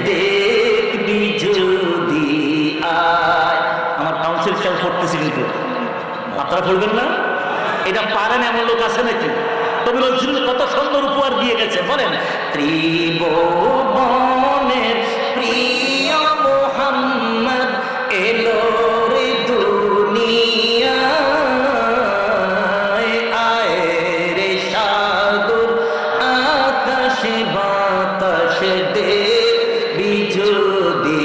দেখবি যদি আয়। আমার কাউন্সিল সাহেব পড়তেছি, কিন্তু আপনারা পড়বেন না? এটা পারেন এমন লোক আছে নাকি? কবি নজরুল কত সুন্দর উপহার দিয়ে গেছে, বলেন ত্রিভুবনের প্রিয় মোহাম্মদ এলো রে দুনিয়ায়, আয় রে সাগর আকাশে বাতাসে দেখবি যদি